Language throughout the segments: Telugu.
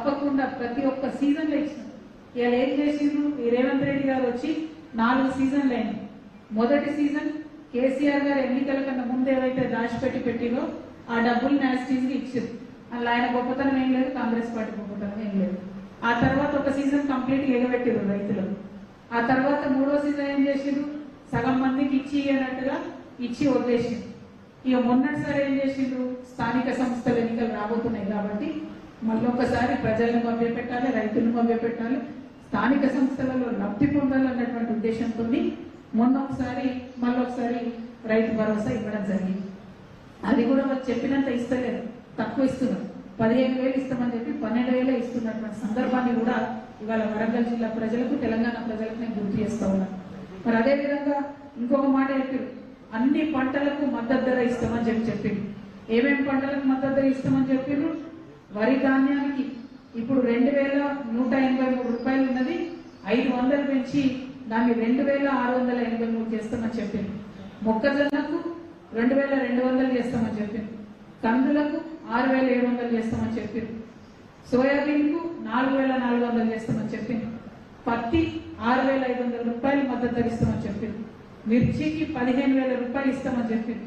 తప్పకుండా ప్రతి ఒక్క సీజన్లో ఇచ్చినాం. ఇలా ఏం చేసిండ్రు ఈ రేవంత్ రెడ్డి గారు వచ్చి 4 సీజన్లు అయింది. మొదటి సీజన్ కేసీఆర్ గారు ఎన్నికల కన్నా ముందు ఏవైతే దాచిపెట్టి పెట్టిరో ఆ డబ్బులు న్యాస్టీస్ కి ఇచ్చారు. అలా ఆయన గొప్పతనం ఏం లేదు, కాంగ్రెస్ పార్టీ గొప్పతనం ఏం లేదు. ఆ తర్వాత ఒక సీజన్ కంప్లీట్ ఎగబెట్టిరు రైతులు. ఆ తర్వాత 3వ సీజన్ ఏం చేసిండ్రు, సగం మందికి ఇచ్చి అన్నట్టుగా ఇచ్చి వదిలేసిండ్రు. ఇక మొన్నటిసారి ఏం చేసిండ్రు, స్థానిక సంస్థల ఎన్నికలు రాబోతున్నాయి కాబట్టి మళ్ళీ ఒకసారి ప్రజలను మభ్యపెట్టాలి, రైతులను మభ్యపెట్టాలి, స్థానిక సంస్థలలో లబ్ధి పొందాలన్నటువంటి ఉద్దేశంతో మొన్న ఒకసారి మళ్ళొకసారి రైతు భరోసా ఇవ్వడం జరిగింది. అది కూడా వాళ్ళు చెప్పినంత ఇస్తలేదు, తక్కువ ఇస్తున్నారు. 15,000 ఇస్తామని చెప్పి 12,000 ఇస్తున్నటువంటి సందర్భాన్ని కూడా ఇవాళ వరంగల్ జిల్లా ప్రజలకు, తెలంగాణ ప్రజలకు నేను గుర్తు చేస్తా ఉన్నాను. మరి అదేవిధంగా ఇంకొక మాట చెప్పారు, అన్ని పంటలకు మద్దతు ధర ఇస్తామని చెప్పిండు. ఏమేమి పంటలకు మద్దతు ధర ఇస్తామని చెప్పిండ్రు, వరి ధాన్యానికి ఇప్పుడు 2,183 రూపాయలు ఉన్నది, 500 పెంచి దాన్ని 2,683 చేస్తామని చెప్పింది. మొక్కజొన్నకు 2,200 చేస్తామని చెప్పింది. కందులకు 6,700 చేస్తామని చెప్పింది. సోయాబీన్ కు 4,400 చేస్తామని చెప్పింది. పత్తి 6,500 రూపాయలు మద్దతు ధర ఇస్తామని చెప్పింది. మిర్చికి 15,000 రూపాయలు ఇస్తామని చెప్పింది.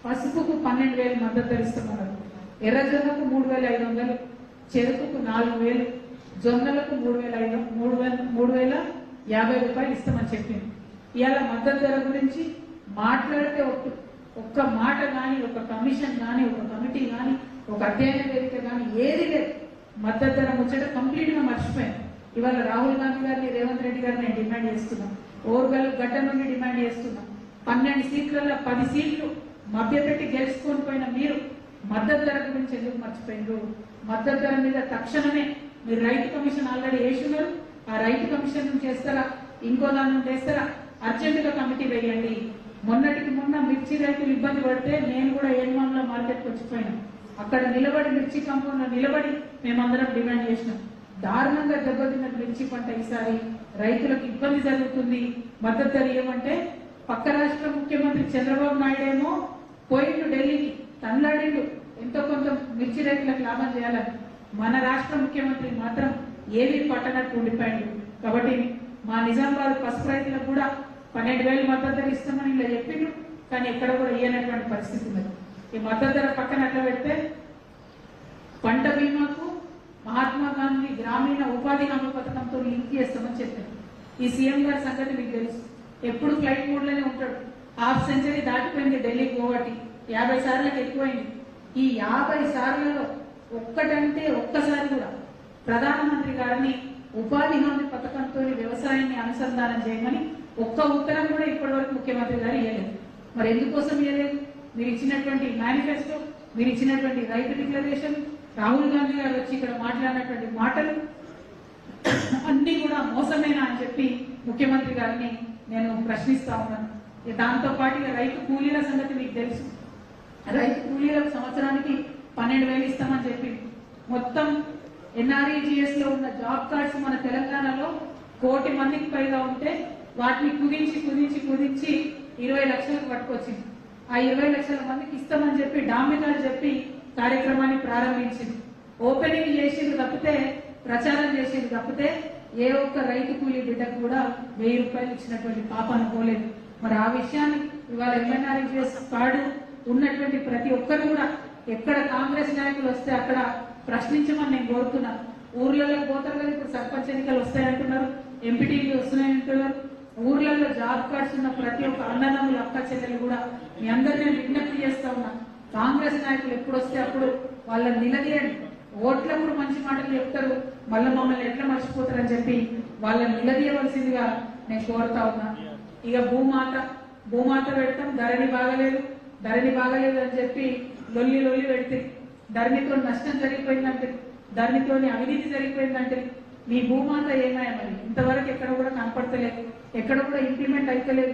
పసుపుకు 12,000 మద్దతు ధర ఇస్తామన్నారు. ఎర్రజొన్నకు 3,500, చెరుకుకు 4,000, జొన్నలకు 3,050 రూపాయలు ఇస్తామని చెప్పింది. ఇవాళ మద్దతు ధర గురించి మాట్లాడితే ఒక్క మాట కానీ, ఒక కమిషన్ కానీ, ఒక కమిటీ కానీ, ఒక అధ్యయన వేదిక కానీ ఏది లేదు. మద్దతు ధర ముచ్చట కంప్లీట్ గా మర్చిపోయాను. ఇవాళ రాహుల్ గాంధీ గారిని, రేవంత్ రెడ్డి గారిని నేను డిమాండ్ చేస్తున్నాను. ఓర్గల్ గడ్డ నుండి డిమాండ్ చేస్తున్నాం. 12 సీట్లలో 10 సీట్లు మభ్యపెట్టి గెలుచుకొని పోయిన మీరు మద్దతు ధర గురించి ఎందుకు మర్చిపోయినారు? మద్దతు ధర మీద తక్షణమే మీరు రైతు కమిషన్ ఆల్రెడీ వేసున్నారు. ఆ రైతు కమిషన్ చేస్తారా, ఇంకో దాన్ని చేస్తారా? అర్జెంటుగా కమిటీ వేయండి. మొన్నటికి మొన్న మిర్చి రైతులు ఇబ్బంది పడితే నేను కూడా ఏడుమామల మార్కెట్కి వచ్చిపోయినా. అక్కడ నిలబడి మిర్చి కంపౌండ్ లో నిలబడి మేమందరం డిమాండ్ చేసినాం. దారుణంగా దెబ్బతిన్న మిర్చి పంట ఈసారి రైతులకు ఇబ్బంది జరుగుతుంది, మద్దతు ధర ఇవ్వమంటే పక్క రాష్ట్ర ముఖ్యమంత్రి చంద్రబాబు నాయుడు ఏమో పోయిండు ఢిల్లీకి, తన్లాడిండు ఎంతో కొంత మిర్చి రైతులకు లాభం చేయాలని. మన రాష్ట్ర ముఖ్యమంత్రి మాత్రం ఏవి పట్టనట్టు ఉండిపోయిండు. కాబట్టి మా నిజామాబాద్ పసుపు రైతులకు కూడా 12,000 మద్దతు ధర ఇస్తామని ఇలా చెప్పిండు, కానీ ఎక్కడ కూడా ఇయ్యనటువంటి పరిస్థితి ఉన్నది. ఈ మద్దతు ధర పక్కన అట్లా పెడితే పంట బీమాకు మహాత్మా గాంధీ గ్రామీణ ఉపాధి హామీ పథకంతో లింక్ చేస్తామని చెప్పారు. ఈ సీఎం గారి సంగతి మీకు తెలుసు, ఎప్పుడు ఫ్లైట్ మోడ్ లోనే ఉంటాడు. హాఫ్ సెంచరీ దాటిపోయింది ఢిల్లీకి పోవటి, 50 సార్లకు ఎక్కువైంది. ఈ 50 సార్లలో ఒక్కసారి కూడా ప్రధానమంత్రి గారిని ఉపాధి హామీ పథకంతో వ్యవసాయాన్ని అనుసంధానం చేయమని ఒక్క ఉత్తరం కూడా ఇప్పటి వరకు ముఖ్యమంత్రి గారు ఇవ్వలేదు. మరి ఎందుకోసం ఇవ్వలేదు? మీరు ఇచ్చినటువంటి మేనిఫెస్టో, మీరు ఇచ్చినటువంటి రైతు డిక్లరేషన్, రాహుల్ గాంధీ గారు వచ్చి ఇక్కడ మాట్లాడినటువంటి మాటలు అన్ని కూడా మోసమేనా అని చెప్పి ముఖ్యమంత్రి గారిని నేను ప్రశ్నిస్తా ఉన్నాను. దాంతో పాటుగా రైతు కూలీల సంగతి మీకు తెలుసు. రైతు కూలీలకు సంవత్సరానికి 12,000 ఇస్తామని చెప్పి మొత్తం NREGS లో ఉన్న జాబ్ కార్డ్స్ మన తెలంగాణలో 1 కోటి మందికి పైగా ఉంటే వాటిని కుదించి 20 లక్షలకు పట్టుకొచ్చింది. ఆ 20 లక్షల మందికి ఇస్తామని చెప్పి డామినాలు చెప్పి కార్యక్రమాన్ని ప్రారంభించింది. ఓపెనింగ్ చేసింది తప్పితే, ప్రచారం చేసింది తప్పితే ఏ ఒక్క రైతు కూలీ బిడ్డకు కూడా 1000 రూపాయలు ఇచ్చినటువంటి పాప అనుకోలేదు. మరి ఆ విషయాన్ని ఇవాళ NREGS కార్డు ఉన్నటువంటి ప్రతి ఒక్కరు కూడా ఎక్కడ కాంగ్రెస్ నాయకులు వస్తే అక్కడ ప్రశ్నించమని నేను కోరుతున్నాను. ఊర్లలో పోతారు కదా, ఇప్పుడు సర్పంచ్ ఎన్నికలు వస్తాయంటున్నారు, ఎంపీటీలు వస్తున్నాయంటున్నారు. ఊర్లలో జాబ్ కార్డ్స్ ఉన్న ప్రతి ఒక్క అన్నదమ్ములు, అక్క చెల్లెలు కూడా మీ అందరినీ విజ్ఞప్తి చేస్తా ఉన్నా, కాంగ్రెస్ నాయకులు ఎప్పుడు వస్తే అప్పుడు వాళ్ళని నిలదీయండి. ఓట్లప్పుడు మంచి మాటలు చెప్తారు, మళ్ళీ మమ్మల్ని ఎట్లా మర్చిపోతారని చెప్పి వాళ్ళని నిలదీయవలసిందిగా నేను కోరుతా ఉన్నా. ఇక భూమాత పెడతాం, ధరణి బాగలేదు అని చెప్పి లొల్లి పెడితే, ధరణితో నష్టం జరిగిపోయిందంటే, ధరణితో అవినీతి జరిగిపోయిందంటే మీ భూమాత ఏమాయా? మరి ఇంతవరకు ఎక్కడ కూడా కనపడతలేదు, ఎక్కడ కూడా ఇంప్లిమెంట్ అయితలేదు.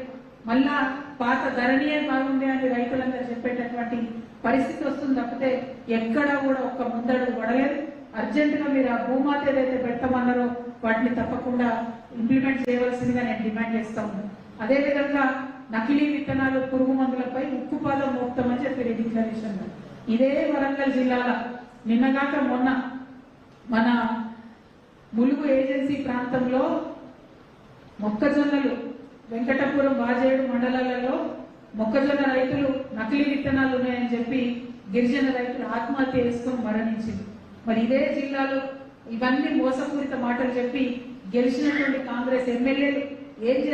మళ్ళా పాత ధరణియే బాగుంది అని రైతులందరూ చెప్పేటటువంటి పరిస్థితి వస్తుంది తప్పితే ఎక్కడా కూడా ఒక్క ముందడుగు పడలేదు. అర్జెంటుగా మీరు ఆ భూమాత ఏదైతే పెడతామన్నారో వాటిని తప్పకుండా ఇంప్లిమెంట్ చేయవలసిందిగా నేను డిమాండ్ చేస్తా ఉన్నాను. అదేవిధంగా నకిలీ విత్తనాలు, పురుగు మందులపై ఉక్కుపాదం మోపుతామని చెప్పి డిక్లరేషన్. ఇదే వరంగల్ జిల్లాలో నిన్నగాక మొన్న మన ములుగు ఏజెన్సీ ప్రాంతంలో మొక్కజొన్నలు వెంకటపురం వాజేడు మండలాలలో మొక్కజొన్న రైతులు నకిలీ విత్తనాలు ఉన్నాయని చెప్పి గిరిజన రైతులు ఆత్మహత్య చేసుకుని మరణించింది. మరి ఇదే జిల్లాలో ఇవన్నీ మోసపూరిత మాటలు చెప్పి గెలిచినటువంటి కాంగ్రెస్ ఎమ్మెల్యేలు ఏం